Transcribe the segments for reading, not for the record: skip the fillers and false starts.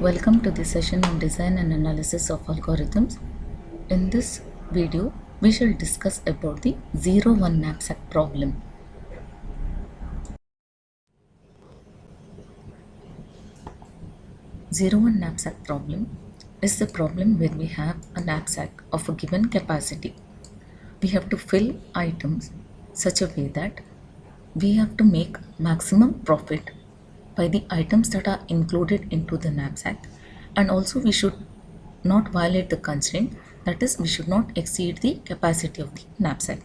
Welcome to this session on design and analysis of algorithms. In this video, we shall discuss about the 0-1 knapsack problem. 0-1 knapsack problem is the problem where we have a knapsack of a given capacity. We have to fill items such a way that we have to make maximum profit by the items that are included into the knapsack, and also we should not violate the constraint, that is, we should not exceed the capacity of the knapsack.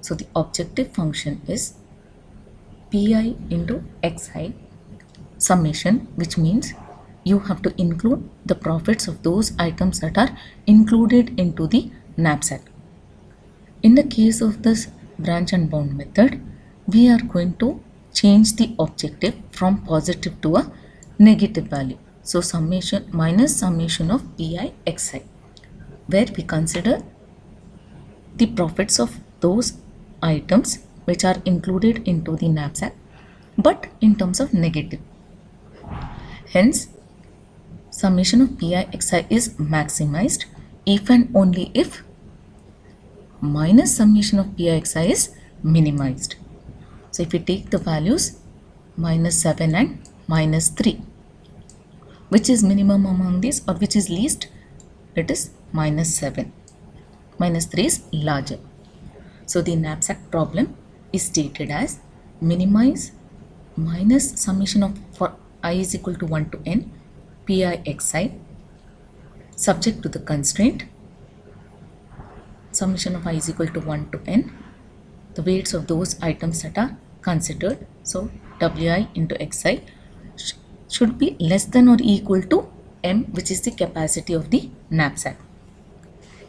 So the objective function is pi into xi summation, which means you have to include the profits of those items that are included into the knapsack. In the case of this branch and bound method, we are going to change the objective from positive to a negative value. So summation minus summation of pi xi, where we consider the profits of those items which are included into the knapsack, but in terms of negative. Hence, summation of pi xi is maximized if and only if minus summation of pi xi is minimized. So if we take the values minus 7 and minus 3, which is minimum among these or which is least? It is minus 7. Minus 3 is larger. So the knapsack problem is stated as minimize minus summation of for I is equal to 1 to n pi xi subject to the constraint summation of I is equal to 1 to n, the weights of those items that are considered. So wi into xi should be less than or equal to m, which is the capacity of the knapsack.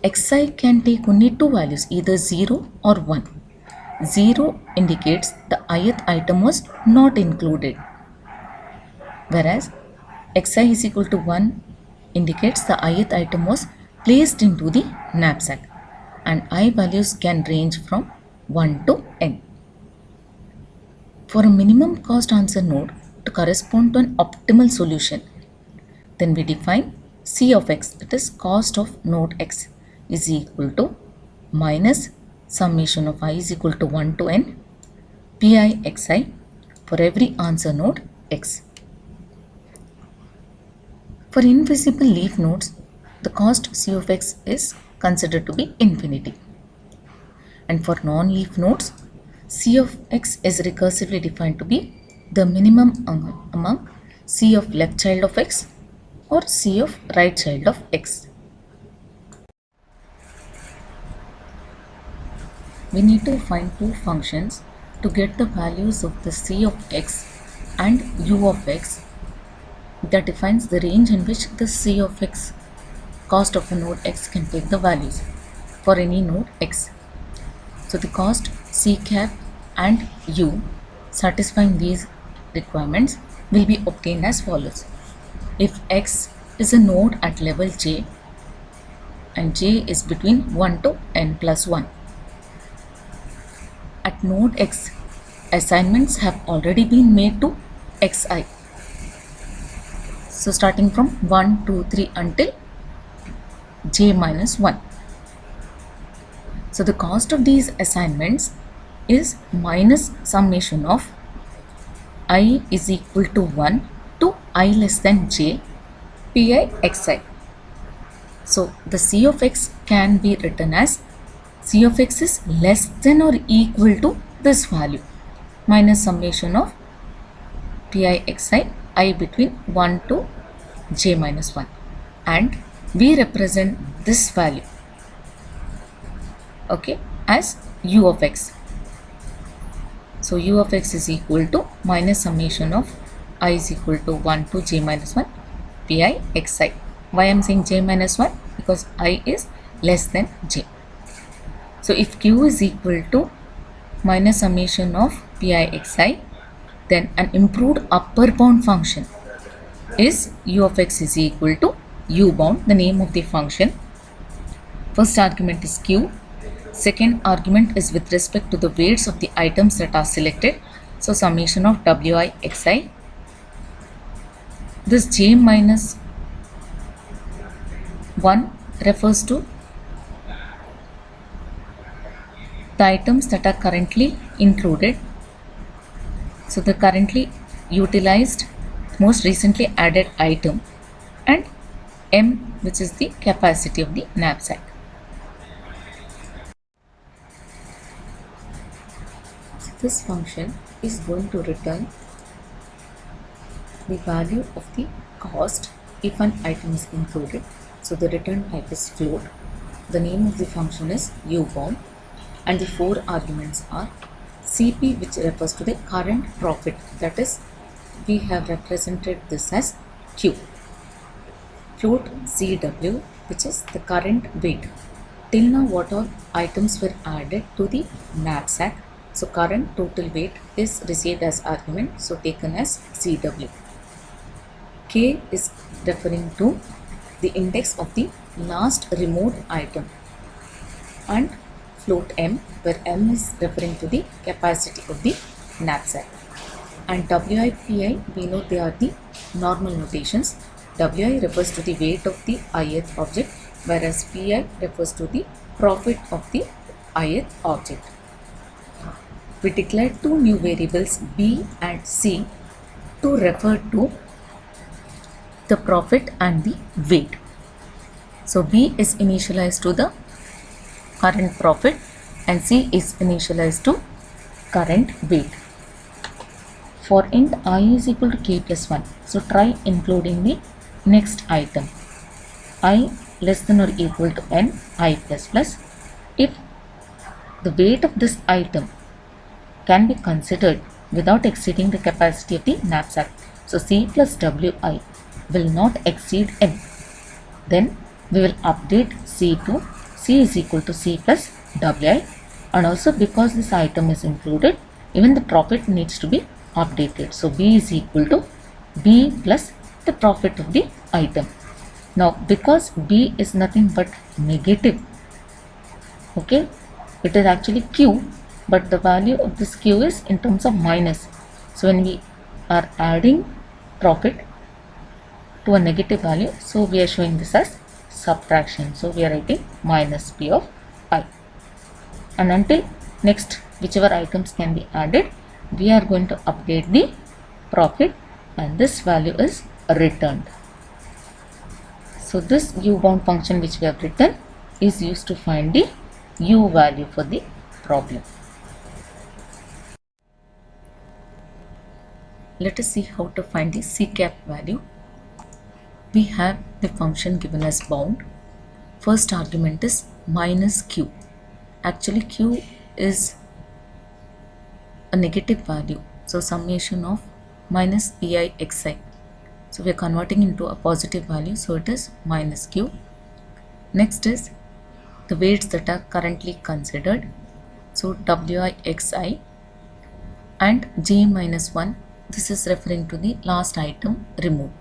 Xi can take only two values, either 0 or 1. 0 indicates the ith item was not included, whereas xi is equal to 1 indicates the ith item was placed into the knapsack, and I values can range from 1 to n. For a minimum cost answer node to correspond to an optimal solution, then we define C of x, that is cost of node x, is equal to minus summation of I is equal to 1 to n pi xi for every answer node x. For invisible leaf nodes, the cost C of x is considered to be infinity. And for non-leaf nodes, C of x is recursively defined to be the minimum among C of left child of x or C of right child of x. We need to find two functions to get the values of the C of x and U of x that defines the range in which the C of x, cost of a node x, can take the values for any node x. So the cost C cap and U satisfying these requirements will be obtained as follows. If x is a node at level j and j is between 1 to n plus 1, at node x, assignments have already been made to xi. So starting from 1, 2, 3 until j minus 1. So the cost of these assignments is minus summation of I is equal to 1 to I less than j pi xi. So the C of x can be written as C of x is less than or equal to this value minus summation of pi xi I between 1 to j minus 1, and we represent this value, okay, as U of x. So U of x is equal to minus summation of I is equal to 1 to j minus 1 pi xi. Why I am saying j minus 1? Because I is less than j. So if q is equal to minus summation of pi xi Then an improved upper bound function is u of x is equal to u bound, the name of the function. First argument is q. Second argument is with respect to the weights of the items that are selected. So summation of wi xi. This j minus 1 refers to the items that are currently included. So the currently utilized, most recently added item, and m, which is the capacity of the knapsack. So this function is going to return the value of the cost if an item is included. So the return type is float. The name of the function is u bound, and the four arguments are CP, which refers to the current profit, that is, we have represented this as Q. Float CW, which is the current weight. Till now, what all items were added to the knapsack? So current total weight is received as argument, so taken as CW. K is referring to the index of the last removed item, and float M, where M is referring to the capacity of the knapsack. And Wi, Pi, we know they are the normal notations. Wi refers to the weight of the ith object, whereas Pi refers to the profit of the ith object. We declared two new variables B and C to refer to the profit and the weight. So B is initialized to the current profit and C is initialized to current weight. For int I is equal to k plus 1, so try including the next item I less than or equal to n I plus plus. If the weight of this item can be considered without exceeding the capacity of the knapsack, so C plus Wi will not exceed n, then we will update C to C is equal to C plus Wi, and also because this item is included, even the profit needs to be updated. So B is equal to B plus the profit of the item. Now because B is nothing but negative, okay, it is actually Q, but the value of this Q is in terms of minus. So when we are adding profit to a negative value, so we are showing this as subtraction. So we are writing minus P of I. And until next whichever items can be added, we are going to update the profit and this value is returned. So this u bound function which we have written is used to find the u value for the problem. Let us see how to find the C cap value. We have the function given as bound. First argument is minus q. Actually q is a negative value, so summation of minus pi xi. So we are converting into a positive value, so it is minus q. Next is the weights that are currently considered, so wi xi and j minus 1, this is referring to the last item removed.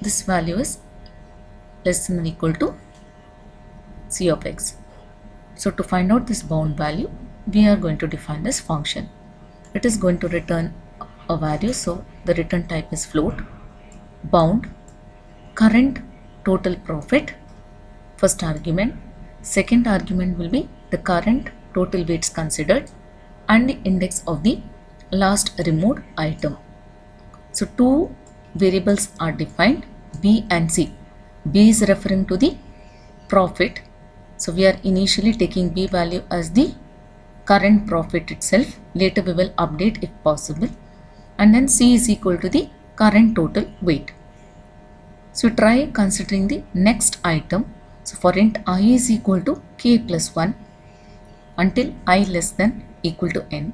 This value is less than or equal to C of x. So to find out this bound value, we are going to define this function. It is going to return a value, so the return type is float, bound, current total profit, first argument. Second argument will be the current total weights considered and the index of the last removed item. So two variables are defined, B and C. B is referring to the profit, so we are initially taking B value as the current profit itself, later we will update if possible, and then C is equal to the current total weight. So try considering the next item. So for int I is equal to k plus 1 until I less than equal to n,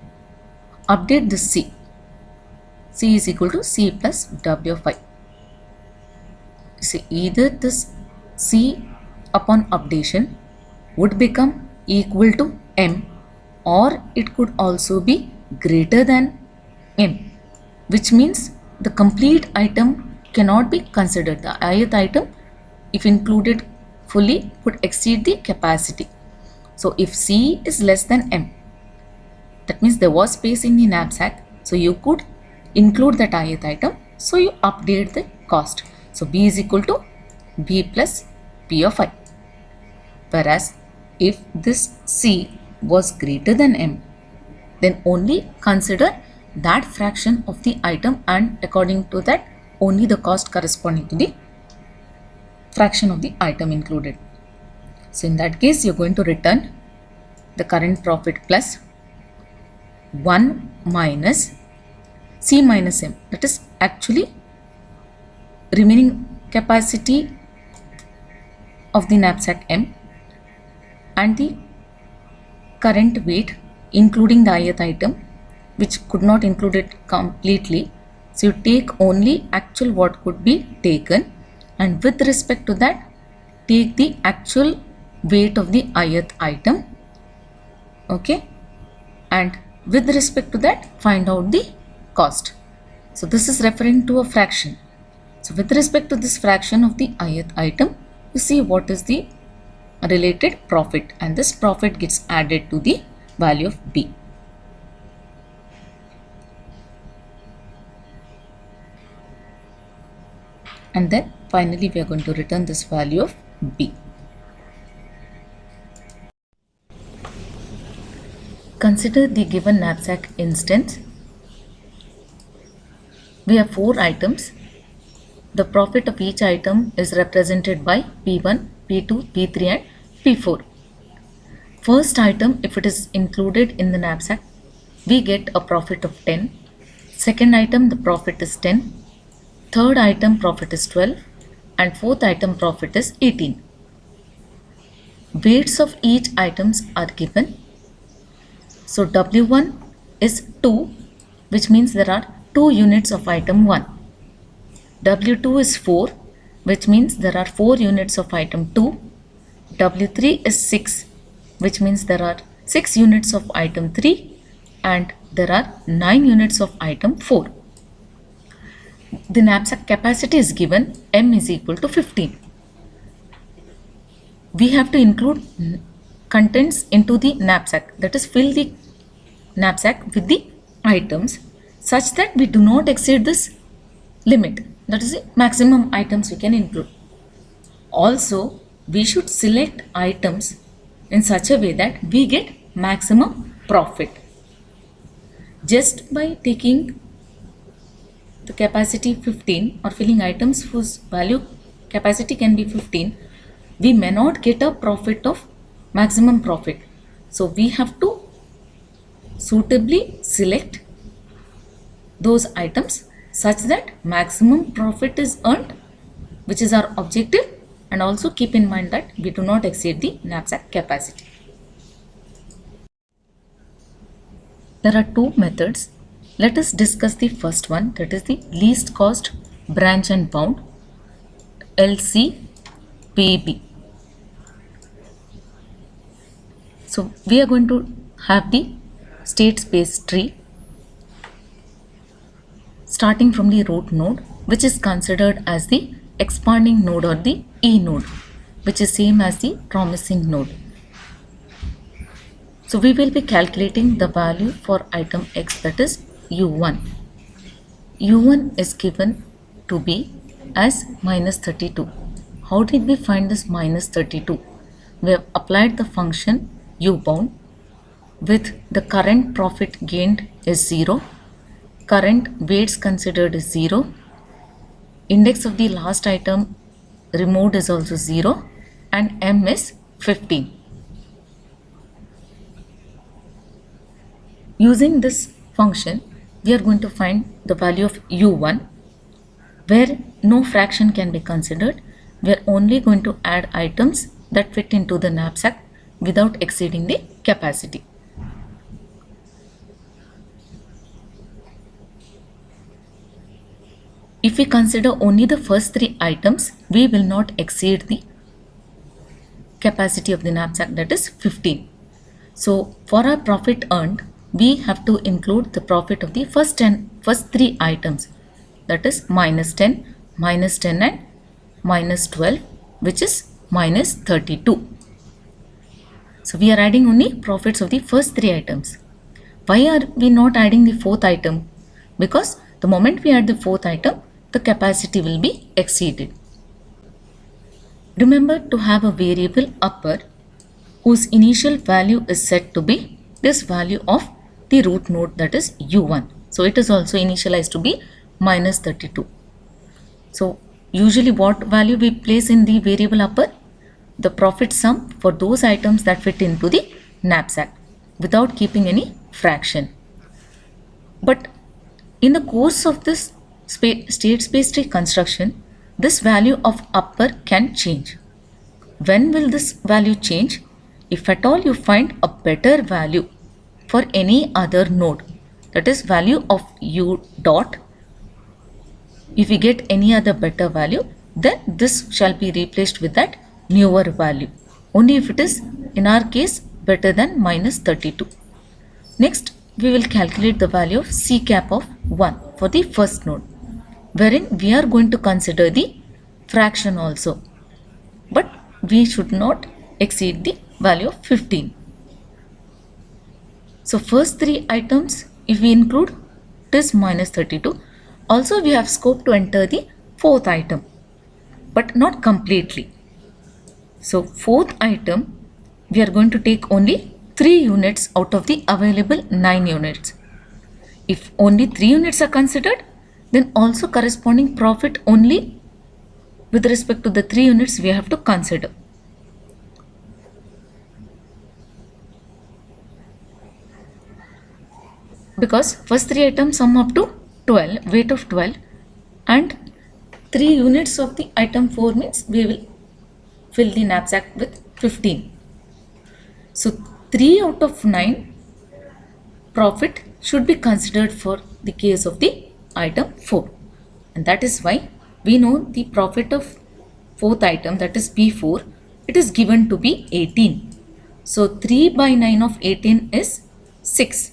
update this C. C is equal to C plus W of I. See, either this C upon updation would become equal to M, or it could also be greater than M, which means the complete item cannot be considered. The ith item, if included fully, would exceed the capacity. So if C is less than M, that means there was space in the knapsack, so you could include that ith item, so you update the cost. So B is equal to B plus P of I. Whereas if this C was greater than M, then only consider that fraction of the item, and according to that only the cost corresponding to the fraction of the item included. So in that case, you're going to return the current profit plus 1 minus C minus M, that is actually remaining capacity of the knapsack M and the current weight including the ith item, which could not include it completely. So you take only actual what could be taken, and with respect to that take the actual weight of the ith item, okay, and with respect to that find out the cost. So this is referring to a fraction. So with respect to this fraction of the ith item, you see what is the related profit, and this profit gets added to the value of B. And then finally we are going to return this value of B. Consider the given knapsack instance. We have 4 items. The profit of each item is represented by P1, P2, P3 and P4. First item, if it is included in the knapsack, we get a profit of 10. Second item, the profit is 10. Third item, profit is 12. And fourth item, profit is 18. Weights of each items are given. So W1 is 2, which means there are 2 units of item 1. W2 is 4, which means there are 4 units of item 2. W3 is 6, which means there are 6 units of item 3, and there are 9 units of item 4. The knapsack capacity is given, M is equal to 15. We have to include contents into the knapsack, that is fill the knapsack with the items such that we do not exceed this limit, that is the maximum items we can include. Also, we should select items in such a way that we get maximum profit. Just by taking the capacity 15 or filling items whose value capacity can be 15, we may not get a profit of maximum profit. So we have to suitably select those items such that maximum profit is earned, which is our objective, and also keep in mind that we do not exceed the knapsack capacity. There are 2 methods. Let us discuss the first one, that is the least cost branch and bound, LCBB. So we are going to have the state space tree starting from the root node, which is considered as the expanding node or the E node, which is same as the promising node. So we will be calculating the value for item X, that is U1. U1 is given to be as minus 32. How did we find this minus 32? We have applied the function U bound with the current profit gained is 0, current weights considered is 0, index of the last item removed is also 0, and M is 15. Using this function, we are going to find the value of U1, where no fraction can be considered. We are only going to add items that fit into the knapsack without exceeding the capacity. If we consider only the first 3 items, we will not exceed the capacity of the knapsack, that is 15. So for our profit earned, we have to include the profit of the first three items, that is minus 10, minus 10 and minus 12, which is minus 32. So we are adding only profits of the first three items. Why are we not adding the fourth item? Because the moment we add the fourth item, the capacity will be exceeded. Remember to have a variable upper whose initial value is set to be this value of the root node, that is u1. So it is also initialized to be minus 32. So usually what value we place in the variable upper? The profit sum for those items that fit into the knapsack without keeping any fraction. But in the course of this state space tree construction, this value of upper can change. When will this value change? If at all you find a better value for any other node, that is value of u dot, if we get any other better value, then this shall be replaced with that newer value, only if it is in our case better than minus 32. Next, we will calculate the value of C cap of 1 for the first node, wherein we are going to consider the fraction also, but we should not exceed the value of 15. So first three items, if we include, it is minus 32. Also we have scope to enter the fourth item, but not completely. So fourth item, we are going to take only 3 units out of the available 9 units. If only 3 units are considered, then also corresponding profit only with respect to the 3 units we have to consider. Because first 3 items sum up to 12, weight of 12, and 3 units of the item 4 means we will fill the knapsack with 15. So 3 out of 9 profit should be considered for the case of the item 4, and that is why we know the profit of fourth item, that is P4, it is given to be 18. So 3 by 9 of 18 is 6.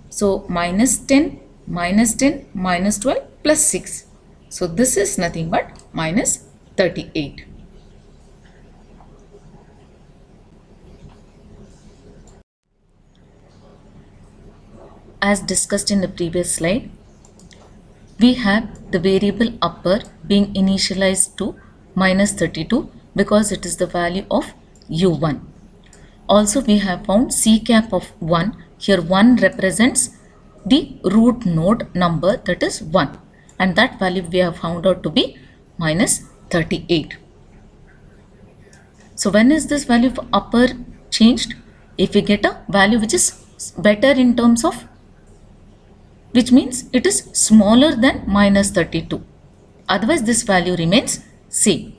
So minus 10, minus 10, minus 12 plus 6. So this is nothing but minus 38. As discussed in the previous slide, we have the variable upper being initialized to minus 32 because it is the value of u1. Also we have found C cap of 1. Here 1 represents the root node number, that is 1, and that value we have found out to be minus 38. So when is this value of upper changed? If we get a value which is better in terms of, which means it is smaller than minus 32. Otherwise this value remains same.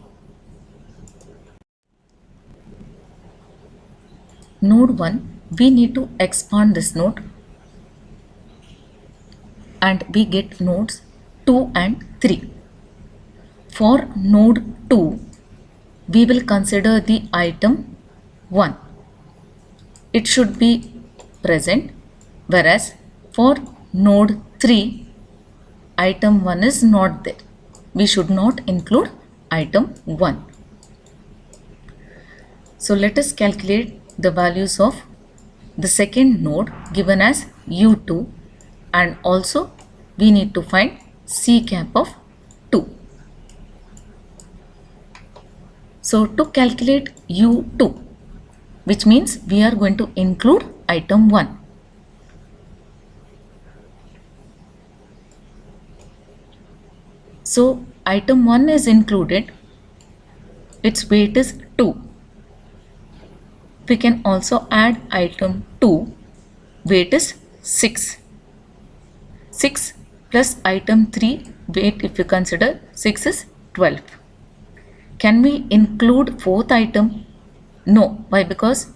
Node 1, we need to expand this node and we get nodes 2 and 3. For node 2, we will consider the item 1. It should be present, whereas for node 3, item 1 is not there. We should not include item 1. So let us calculate the values of the second node given as u2, and also we need to find C cap of 2. So to calculate u2, which means we are going to include item 1. So item 1 is included, its weight is 2. We can also add item 2, weight is 6. 6 plus item 3, weight if you consider 6 is 12. Can we include fourth item? No. Why? Because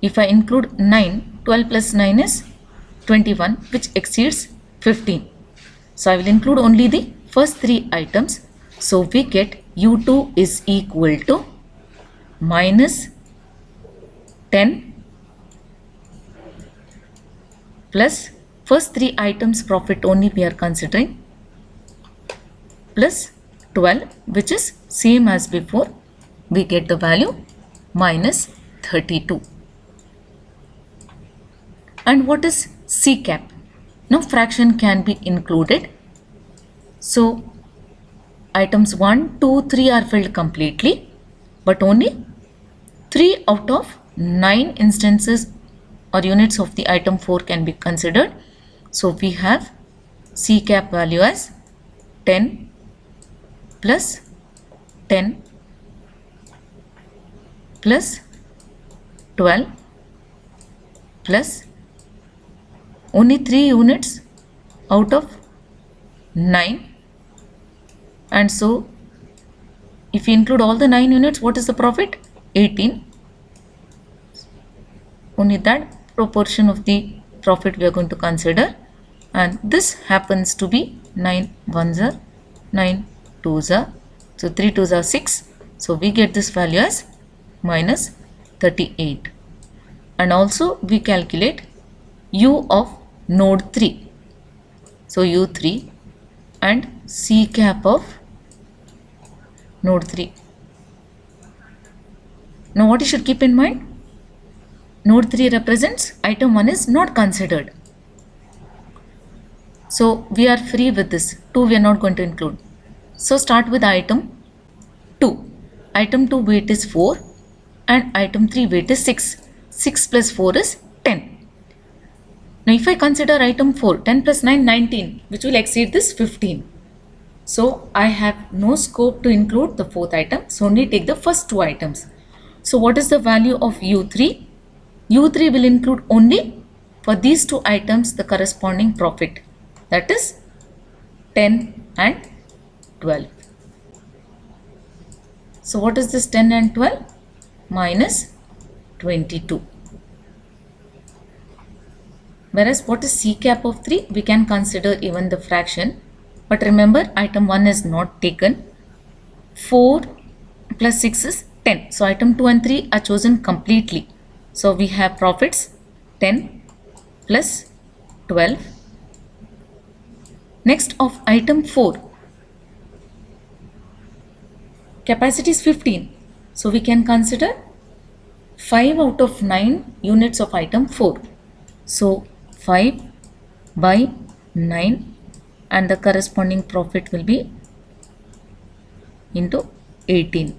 if I include 9, 12 plus 9 is 21, which exceeds 15. So I will include only the first 3 items. So we get u2 is equal to minus 10 plus first three items profit only we are considering, plus 12, which is same as before. We get the value minus 32. And what is C cap? Now fraction can be included. So items 1, 2, 3 are filled completely, but only 3 out of 9 instances or units of the item 4 can be considered. So we have C cap value as 10 plus 10 plus 12 plus only 3 units out of 9. And so if you include all the 9 units, what is the profit? 18. Only that proportion of the profit we are going to consider, and this happens to be 9 ones are 9 twos are, so 3 twos are 6, so we get this value as minus 38. And also we calculate U of node 3, so U3 and C cap of node 3. Now what you should keep in mind, node 3 represents item 1 is not considered. So we are free with this. 2 we are not going to include. So start with item 2. Item 2 weight is 4 and item 3 weight is 6. 6 plus 4 is 10. Now if I consider item 4, 10 plus 9, 19, which will exceed this 15. So I have no scope to include the fourth item, so only take the first two items. So what is the value of U3? U3 will include only for these two items the corresponding profit, that is 10 and 12. So what is this 10 and 12? Minus 22. Whereas what is C cap of 3? We can consider even the fraction. But remember, item 1 is not taken. 4 plus 6 is 10. So item 2 and 3 are chosen completely. So we have profits 10 plus 12. Next of item 4. Capacity is 15. So we can consider 5 out of 9 units of item 4. So 5 by 9 and the corresponding profit will be into 18.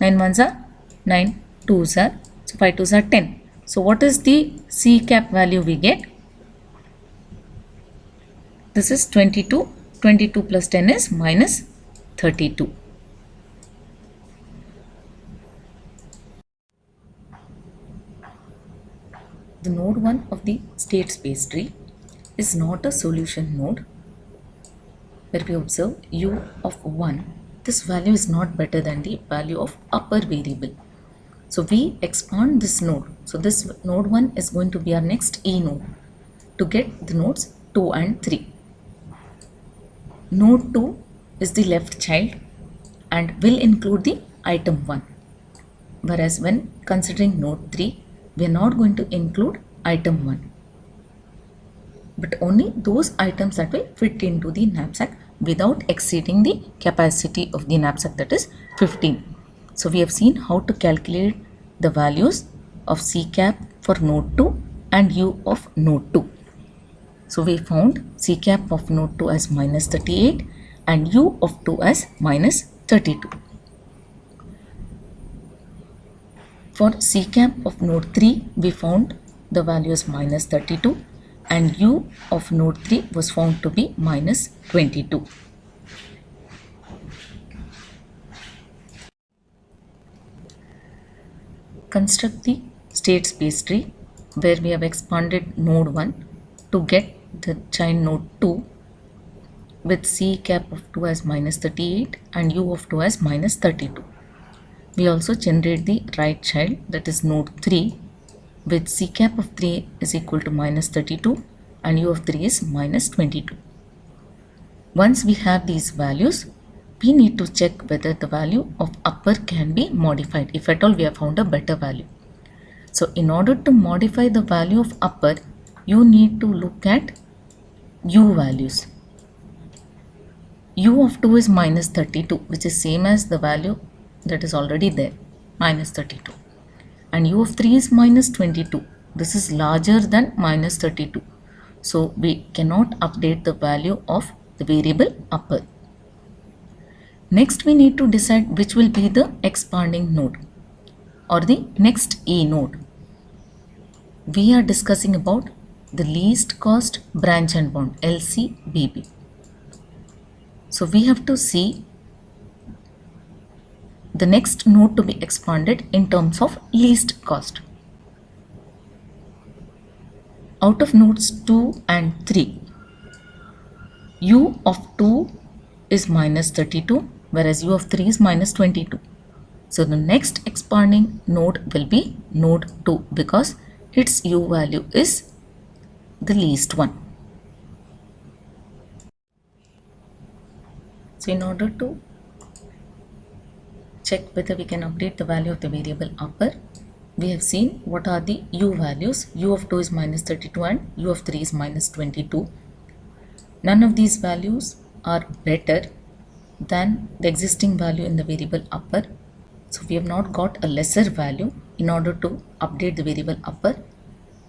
9 ones are 9 twos are, so 5 twos are 10. So what is the C cap value we get? This is 22. 22 plus 10 is minus 32. The node 1 of the state space tree is not a solution node where we observe U of 1. This value is not better than the value of upper variable. So we expand this node. So this node 1 is going to be our next E node to get the nodes 2 and 3. Node 2 is the left child and will include the item 1. Whereas when considering node 3, we are not going to include item 1. But only those items that will fit into the knapsack without exceeding the capacity of the knapsack, that is 15. So we have seen how to calculate the values of C cap for node 2 and U of node 2. So we found C cap of node 2 as minus 38 and U of 2 as minus 32. For C cap of node 3, we found the value is minus 32 and U of node 3 was found to be minus 22. Construct the state space tree where we have expanded node 1 to get the child node 2 with C cap of 2 as minus 38 and U of 2 as minus 32. We also generate the right child, that is node 3, with C cap of 3 is equal to minus 32 and U of 3 is minus 22. Once we have these values, we need to check whether the value of upper can be modified, if at all we have found a better value. So in order to modify the value of upper, you need to look at U values. U of 2 is minus 32, which is same as the value that is already there, minus 32. And U of 3 is minus 22. This is larger than minus 32. So we cannot update the value of the variable upper. Next, we need to decide which will be the expanding node or the next E node. We are discussing about the least cost branch and bound, LCBB. So we have to see the next node to be expanded in terms of least cost. Out of nodes 2 and 3, U of 2 is minus 32, whereas U of 3 is minus 22. So the next expanding node will be node 2 because its U value is the least one. So in order to check whether we can update the value of the variable upper, we have seen what are the U values. U of 2 is minus 32 and U of 3 is minus 22. None of these values are better than the existing value in the variable upper. So we have not got a lesser value in order to update the variable upper.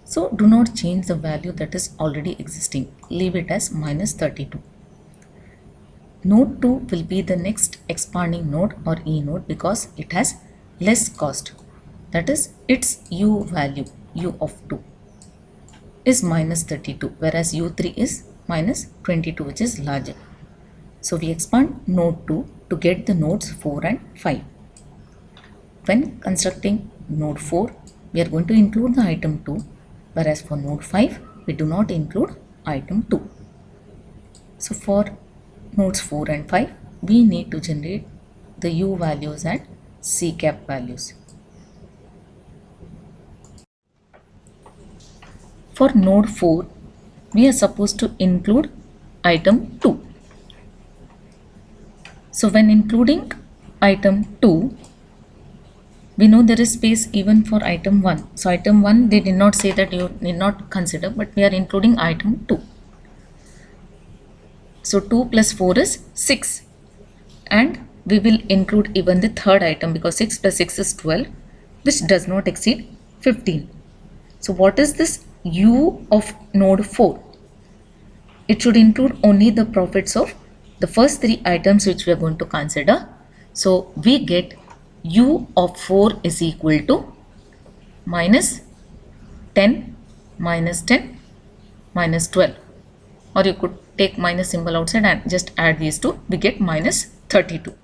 So do not change the value that is already existing. Leave it as minus 32. Node 2 will be the next expanding node or E node because it has less cost. That is, its U value, U of 2, is minus 32, whereas U3 is minus 22, which is larger. So we expand node 2 to get the nodes 4 and 5. When constructing node 4, we are going to include the item 2, whereas for node 5, we do not include item 2. So for nodes 4 and 5, we need to generate the U values and C cap values. For node 4, we are supposed to include item 2. So when including item 2, we know there is space even for item 1. So item 1, they did not say that you need not consider, but we are including item 2. So 2 plus 4 is 6. And we will include even the third item because 6 plus 6 is 12, which does not exceed 15. So what is this U of node 4? It should include only the profits of the first 3 items which we are going to consider. So we get U of 4 is equal to minus 10, minus 10, minus 12. Or you could take minus symbol outside and just add these two. We get minus 32.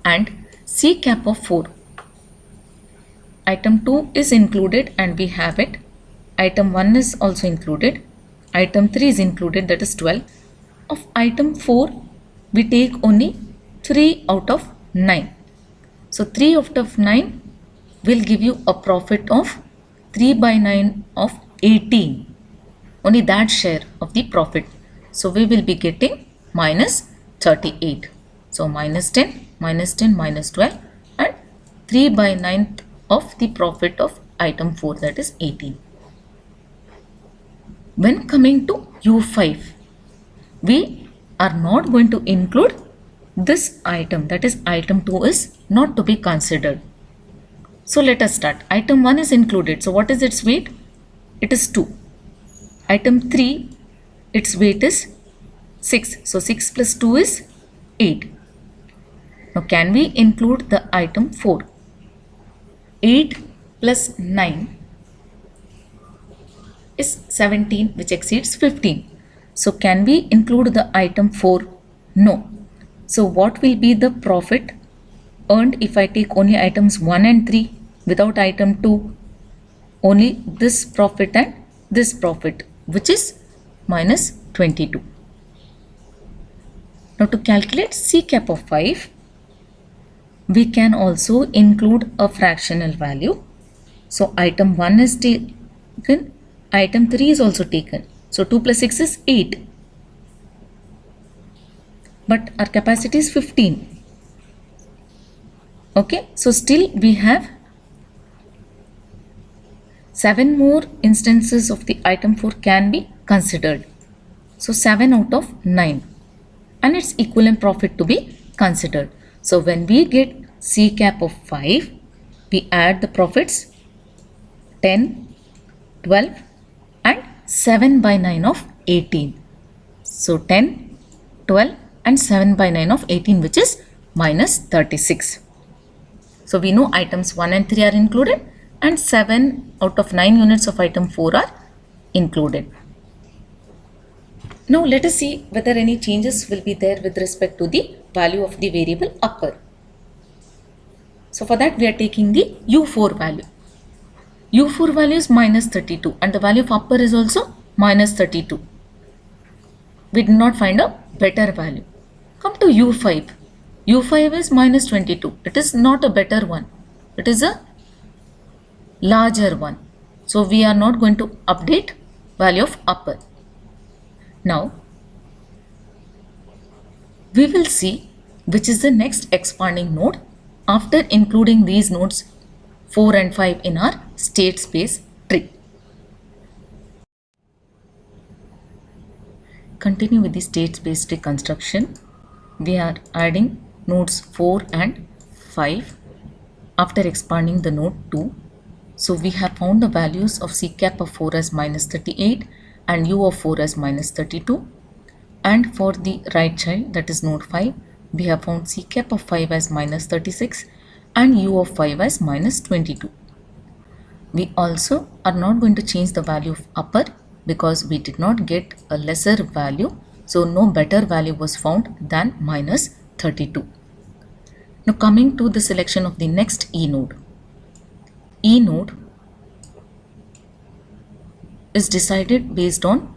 And C cap of 4. Item 2 is included and we have it. Item 1 is also included. Item 3 is included, that is 12. Of item 4, we take only 3 out of 9. So 3 out of 9 will give you a profit of 3 by 9 of 18. Only that share of the profit. So we will be getting minus 38. So minus 10, minus 10, minus 12 and 3 by 9 of the profit of item 4, that is 18. When coming to U5, we are not going to include this item, that is item 2 is not to be considered. So let us start. Item 1 is included. So what is its weight? It is 2. Item 3, its weight is 6. So 6 plus 2 is 8. Now can we include the item 4? 8 plus 9 is 17, which exceeds 15. So can we include the item 4? No. So what will be the profit earned if I take only items 1 and 3 without item 2? Only this profit and this profit, which is minus 22. Now to calculate C cap of 5, we can also include a fractional value. So item 1 is taken, item 3 is also taken. So 2 plus 6 is 8. But our capacity is 15. Okay, so still we have 7 more instances of the item 4 can be considered. So 7 out of 9 and its equivalent profit to be considered. So when we get C cap of 5, we add the profits 10, 12 and 7 by 9 of 18. So 10, 12 and 7 by 9 of 18, which is minus 36. So we know items 1 and 3 are included and 7 out of 9 units of item 4 are included. Now let us see whether any changes will be there with respect to the value of the variable upper. So for that we are taking the U4 value. U4 value is minus 32 and the value of upper is also minus 32. We did not find a better value. Come to U5. U5 is minus 22. It is not a better one. It is a larger one. So we are not going to update value of upper. Now we will see which is the next expanding node after including these nodes 4 and 5 in our state space tree. Continue with the state space tree construction. We are adding nodes 4 and 5 after expanding the node 2. So we have found the values of C cap of 4 as minus 38 and U of 4 as minus 32. And for the right child, that is node 5, we have found C cap of 5 as minus 36 and U of 5 as minus 22. We also are not going to change the value of upper because we did not get a lesser value. So no better value was found than minus 32. Now coming to the selection of the next E node. E node is decided based on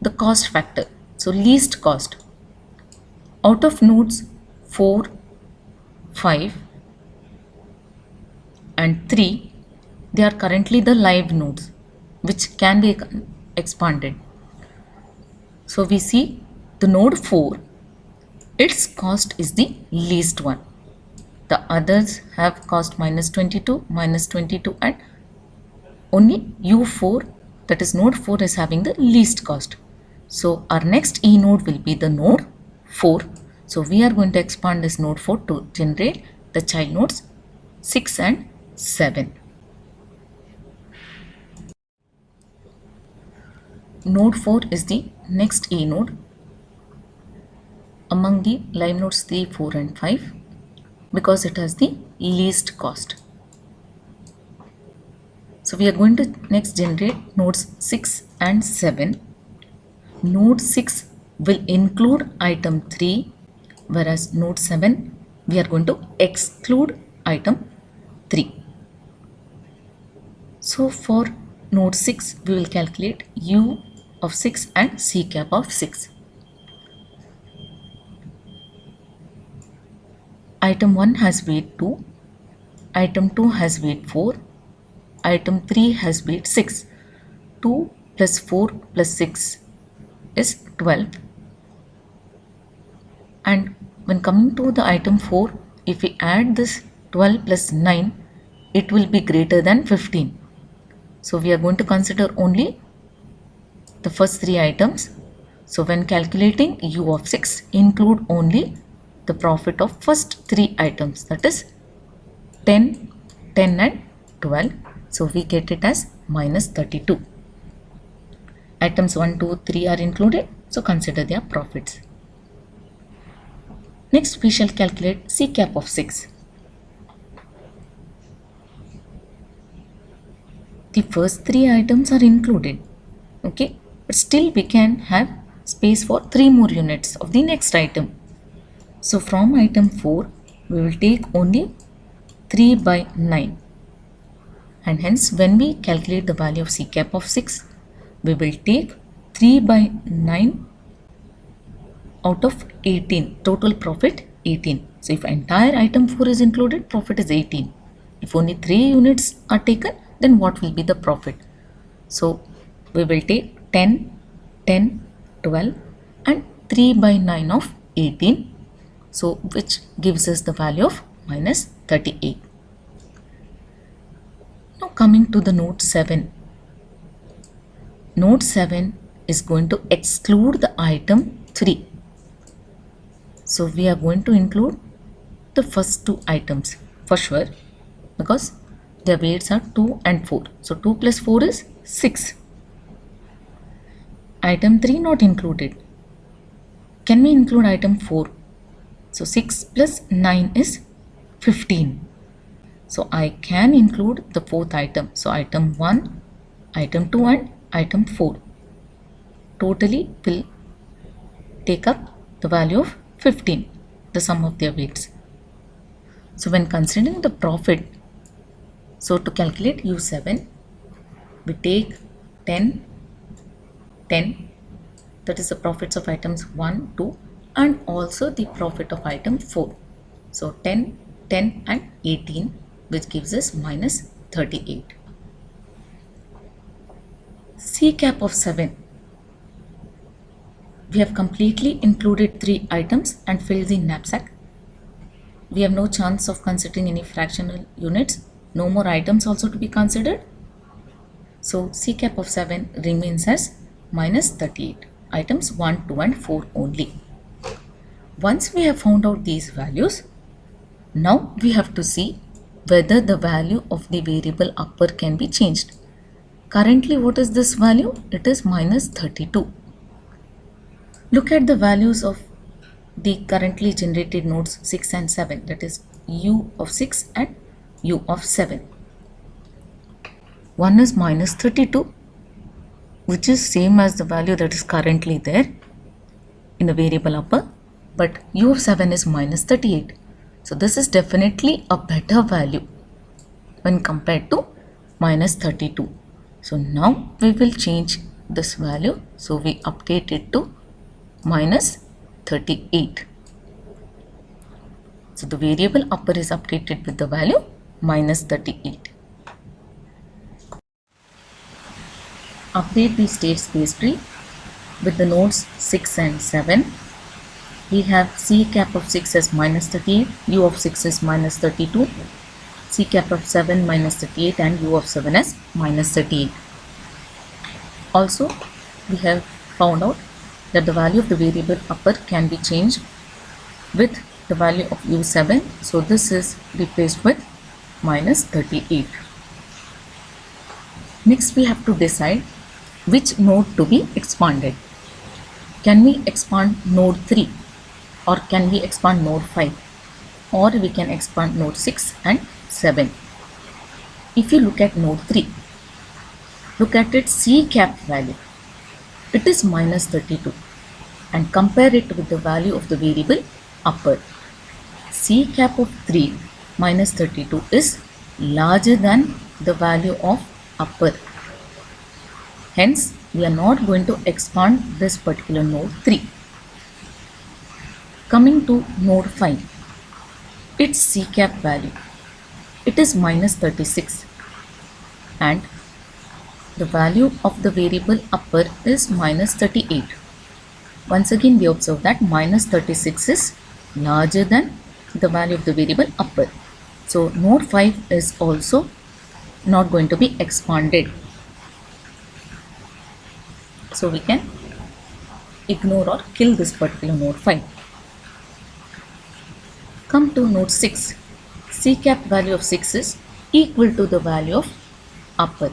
the cost factor. So least cost. Out of nodes 4, 5 and 3, they are currently the live nodes which can be expanded. So we see the node 4, its cost is the least one. The others have cost minus 22 and only U4, that is node 4, is having the least cost. So our next E node will be the node 4. So we are going to expand this node 4 to generate the child nodes 6 and 7. Node 4 is the next E node among the live nodes 3, 4 and 5 because it has the least cost. So we are going to next generate nodes 6 and 7. Node 6 will include item 3, whereas node 7 we are going to exclude item 3. So for node 6 we will calculate U of 6 and C cap of 6. Item 1 has weight 2, item 2 has weight 4, item 3 has weight 6. 2 plus 4 plus 6 is 12. And when coming to the item 4, if we add this 12 plus 9, it will be greater than 15. So we are going to consider only the first 3 items. So when calculating U of 6, include only the profit of first 3 items, that is 10, 10 and 12. So we get it as minus 32. Items 1, 2, 3 are included, so consider their profits. Next we shall calculate C cap of 6. The first 3 items are included, okay, but still we can have space for 3 more units of the next item. So from item 4 we will take only 3 by 9, and hence when we calculate the value of C cap of 6, we will take 3 by 9 out of 18, total profit 18. So if entire item 4 is included, profit is 18. If only 3 units are taken, then what will be the profit? So we will take 10, 10, 12 and 3 by 9 of 18. So which gives us the value of minus 38. Now coming to the node 7, node 7 is going to exclude the item 3. So we are going to include the first two items for sure, because their weights are 2 and 4. So 2 plus 4 is 6. Item 3 not included. Can we include item 4? So 6 plus 9 is 15. So I can include the fourth item. So item 1, item 2 and item 4 totally will take up the value of 15, the sum of their weights. So when considering the profit, so to calculate U7, we take 10, 10, that is the profits of items 1, 2 and also the profit of item 4. So 10, 10 and 18, which gives us minus 38. C cap of 7. We have completely included 3 items and filled the knapsack. We have no chance of considering any fractional units. No more items also to be considered. So C cap of 7 remains as minus 38. Items 1, 2 and 4 only. Once we have found out these values, now we have to see whether the value of the variable upper can be changed. Currently, what is this value? It is minus 32. Look at the values of the currently generated nodes 6 and 7, that is U of 6 and U of 7. One is minus 32, which is same as the value that is currently there in the variable upper, but U of 7 is minus 38. So this is definitely a better value when compared to minus 32. So now we will change this value. So we update it to minus 38. So the variable upper is updated with the value minus 38. Update the state space tree with the nodes 6 and 7. We have C cap of 6 as minus 38, U of 6 is minus 32, C cap of 7 minus 38 and U of 7 as minus 38. Also, we have found out that the value of the variable upper can be changed with the value of U7. So this is replaced with minus 38. Next, we have to decide which node to be expanded. Can we expand node 3 or can we expand node 5, or we can expand node 6 and 7. If you look at node 3, look at its C cap value. It is minus 32 and compare it with the value of the variable upper. C cap of 3 minus 32 is larger than the value of upper. Hence, we are not going to expand this particular node 3. Coming to node 5, its C cap value, it is minus 36 and the value of the variable upper is minus 38. Once again, we observe that minus 36 is larger than the value of the variable upper. So node 5 is also not going to be expanded. So we can ignore or kill this particular node 5. Come to node 6. C cap value of 6 is equal to the value of upper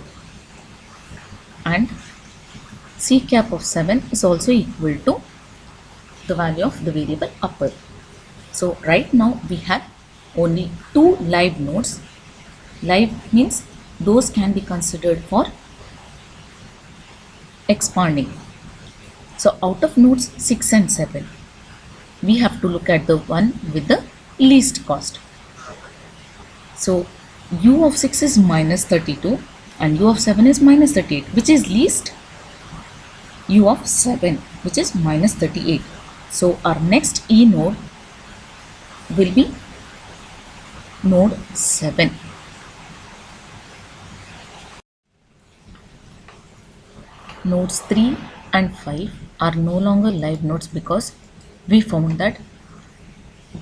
and C cap of 7 is also equal to the value of the variable upper. So right now we have only 2 live nodes. Live means those can be considered for expanding. So out of nodes 6 and 7, we have to look at the one with the least cost. So U of 6 is minus 32 and U of 7 is minus 38. Which is least? U of 7, which is minus 38. So our next E node will be node 7. Nodes 3 and 5 are no longer live nodes because we found that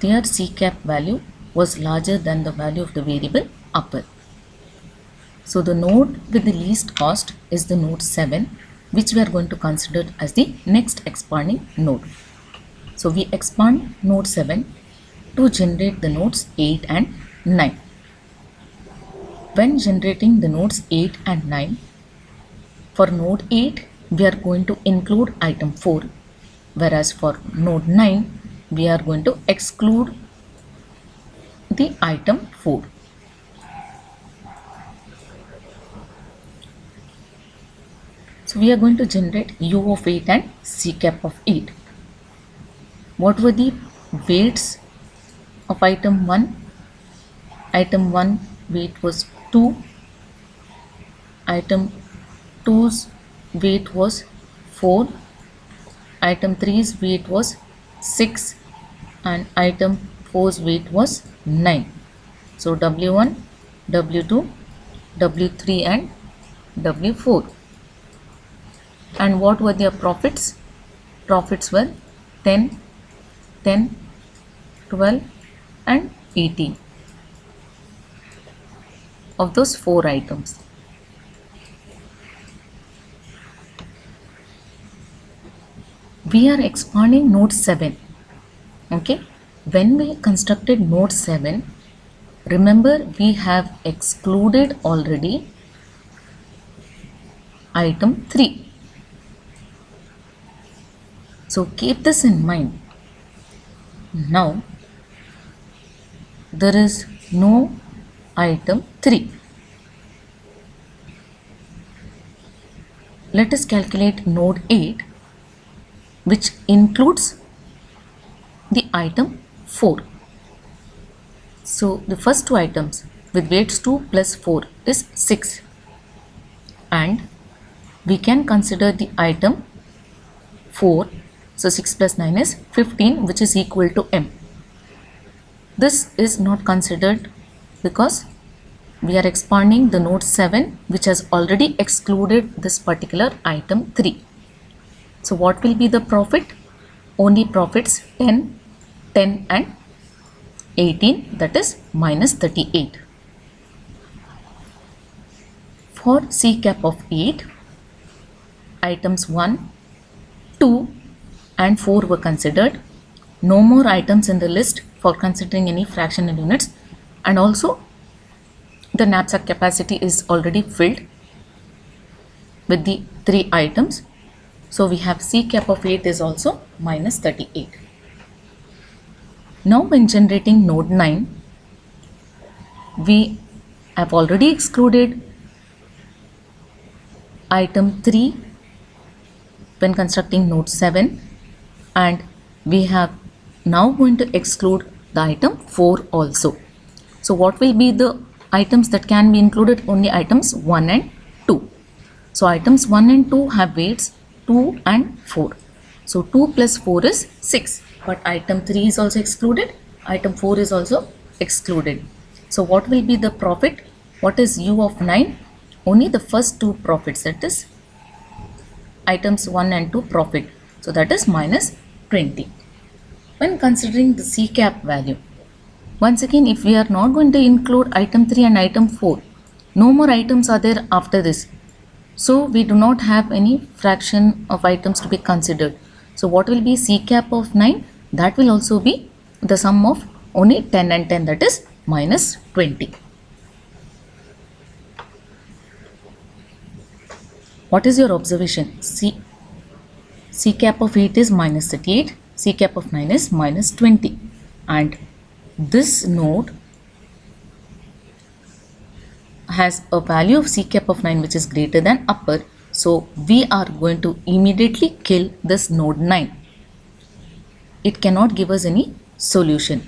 their C cap value was larger than the value of the variable upper. So the node with the least cost is the node 7, which we are going to consider as the next expanding node. So we expand node 7 to generate the nodes 8 and 9. When generating the nodes 8 and 9, for node 8 we are going to include item 4, whereas for node 9 we are going to exclude the item 4. So we are going to generate U of 8 and C cap of 8. What were the weights of item 1? Item 1 weight was 2. Item 2's weight was 4. Item 3's weight was 6. And item 4's weight was 9. So W1, W2, W3 and W4. And what were their profits? Profits were 10, 10, 12 and 18 of those 4 items. We are expanding node 7. Okay, when we constructed node 7, remember we have excluded already item 3. So keep this in mind. Now there is no item 3. Let us calculate node 8, which includes the item 4. So the first 2 items with weights 2 plus 4 is 6, and we can consider the item 4. So 6 plus 9 is 15, which is equal to M. This is not considered because we are expanding the node 7, which has already excluded this particular item 3. So what will be the profit? Only profits 10, 10 and 18, that is minus 38. For C cap of 8, items 1, 2 and 4 were considered. No more items in the list for considering any fractional units, and also the knapsack capacity is already filled with the 3 items. So we have C cap of 8 is also minus 38. Now when generating node 9, we have already excluded item 3 when constructing node 7, and we have now going to exclude the item 4 also. So what will be the items that can be included? Only items 1 and 2. So items 1 and 2 have weights 2 and 4. So 2 plus 4 is 6. But item 3 is also excluded. Item 4 is also excluded. So what will be the profit? What is U of 9? Only the first 2 profits, that is items 1 and 2 profit. So that is minus 20. When considering the C cap value, once again, if we are not going to include item 3 and item 4, no more items are there after this. So we do not have any fraction of items to be considered. So what will be C cap of 9? That will also be the sum of only 10 and 10, that is minus 20. What is your observation? C cap of 8 is minus 38, C cap of 9 is minus 20, and this node has a value of C cap of 9 which is greater than upper. So we are going to immediately kill this node 9. It cannot give us any solution.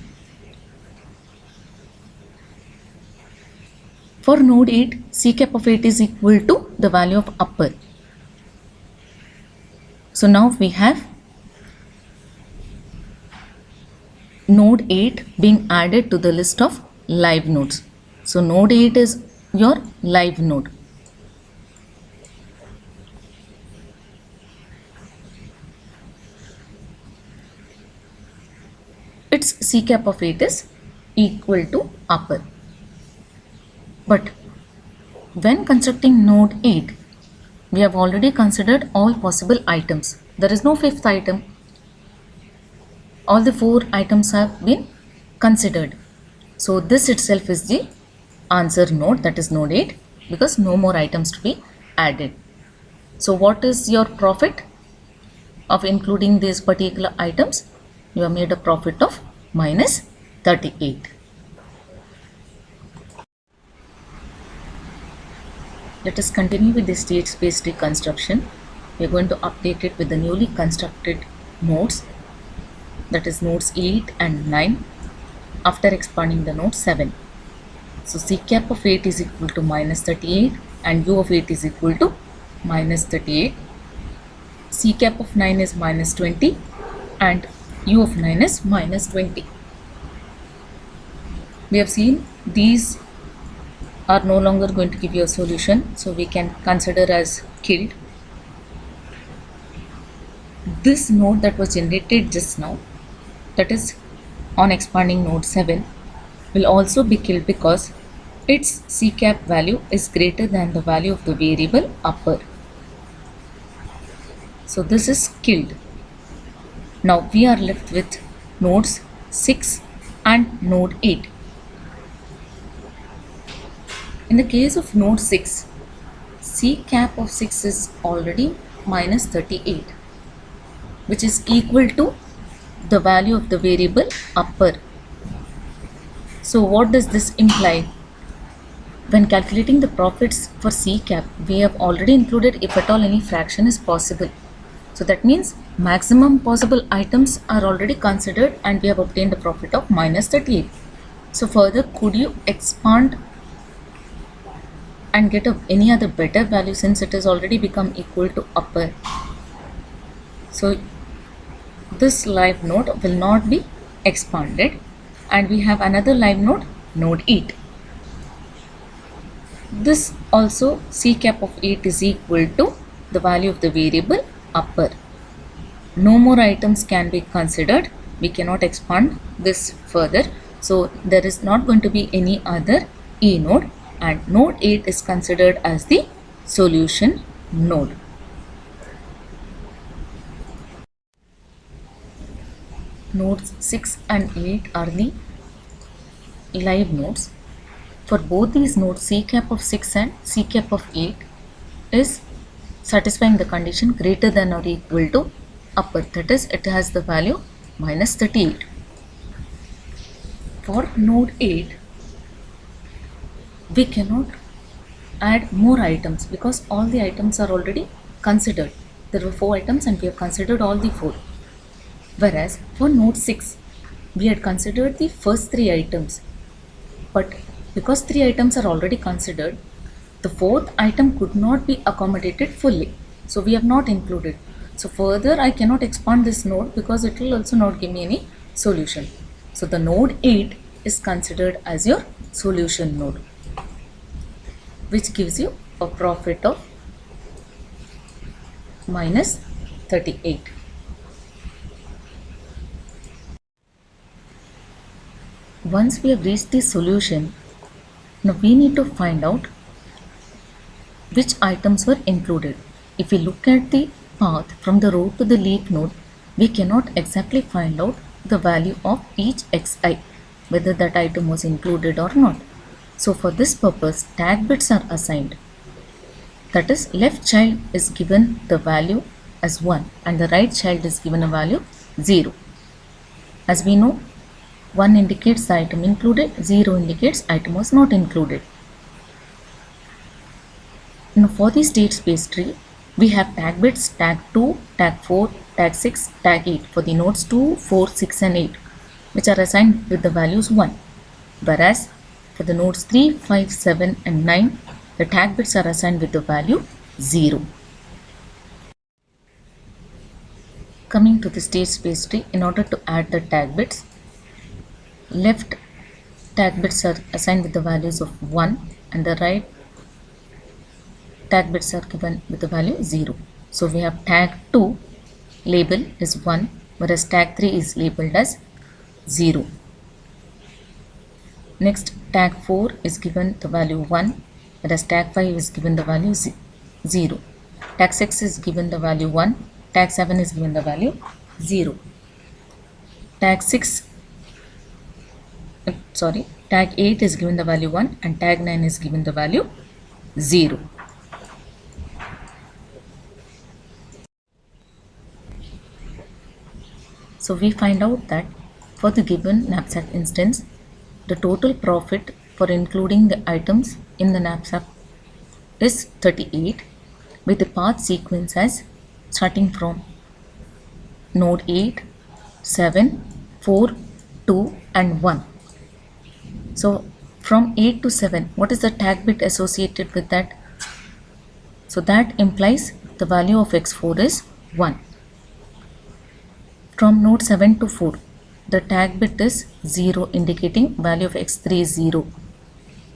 For node 8, C cap of 8 is equal to the value of upper. So now we have node 8 being added to the list of live nodes. So node 8 is your live node. Its C cap of 8 is equal to upper. But when constructing node 8, We have already considered all possible items. There is no fifth item. All the four items have been considered. So this itself is the answer node, that is node 8, because no more items to be added. So what is your profit of including these particular items? You have made a profit of minus 38. Let us continue with the state space tree construction. We are going to update it with the newly constructed nodes, that is nodes 8 and 9, after expanding the node 7. So C cap of 8 is equal to minus 38 and U of 8 is equal to minus 38. C cap of 9 is minus 20 and U of 9 is minus 20. We have seen these are no longer going to give you a solution, so we can consider as killed. This node that was generated just now, that is on expanding node 7, will also be killed because its C cap value is greater than the value of the variable upper. So this is killed. Now we are left with nodes 6 and node 8. In the case of node 6, C cap of 6 is already minus 38, which is equal to the value of the variable upper. So what does this imply? When calculating the profits for C cap, we have already included if at all any fraction is possible. So that means maximum possible items are already considered and we have obtained a profit of minus 38. So further, could you expand and get any other better value since it has already become equal to upper? So this live node will not be expanded, and we have another live node, node 8. This also C cap of 8 is equal to the value of the variable upper. No more items can be considered. We cannot expand this further. So there is not going to be any other E node, and node 8 is considered as the solution node. Nodes 6 and 8 are the live nodes. For both these nodes, C cap of 6 and C cap of 8 is satisfying the condition greater than or equal to upper, that is it has the value minus 38. For node 8, we cannot add more items because all the items are already considered. There were 4 items and we have considered all the 4. Whereas for node 6, we had considered the first 3 items, but because 3 items are already considered, the 4th item could not be accommodated fully. So we have not included. So further I cannot expand this node because it will also not give me any solution. So the node 8 is considered as your solution node, which gives you a profit of minus 38. Once we have reached the solution, now we need to find out which items were included. If we look at the path from the row to the leaf node, we cannot exactly find out the value of each xi, whether that item was included or not. So for this purpose, tag bits are assigned. That is, left child is given the value as 1 and the right child is given a value 0. As we know, 1 indicates the item included, 0 indicates item was not included. Now for the state space tree, we have tag bits tag 2, tag 4, tag 6, tag 8 for the nodes 2, 4, 6 and 8, which are assigned with the values 1. Whereas for the nodes 3, 5, 7 and 9, the tag bits are assigned with the value 0. Coming to the state space tree, in order to add the tag bits, left tag bits are assigned with the values of 1 and the right tag bits are given with the value 0. So we have tag 2 label is 1, whereas tag 3 is labeled as 0. Next, tag 4 is given the value 1, whereas tag 5 is given the value 0. Tag 6 is given the value 1, tag 7 is given the value 0. Tag 6, tag 8 is given the value 1 and tag 9 is given the value 0. So we find out that for the given knapsack instance, the total profit for including the items in the knapsack is 38 with the path sequence as starting from node 8, 7, 4, 2 and 1. So from 8 to 7, what is the tag bit associated with that? So that implies the value of x4 is 1. From node 7 to 4, the tag bit is 0 indicating value of x3 is 0.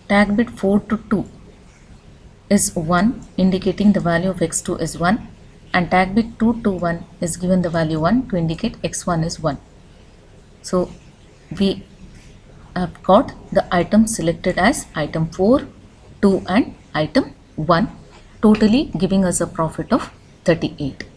Tag bit 4 to 2 is 1 indicating the value of x2 is 1 and tag bit 2 to 1 is given the value 1 to indicate x1 is 1. So we have got the items selected as item 4, 2 and item 1, totally giving us a profit of 38.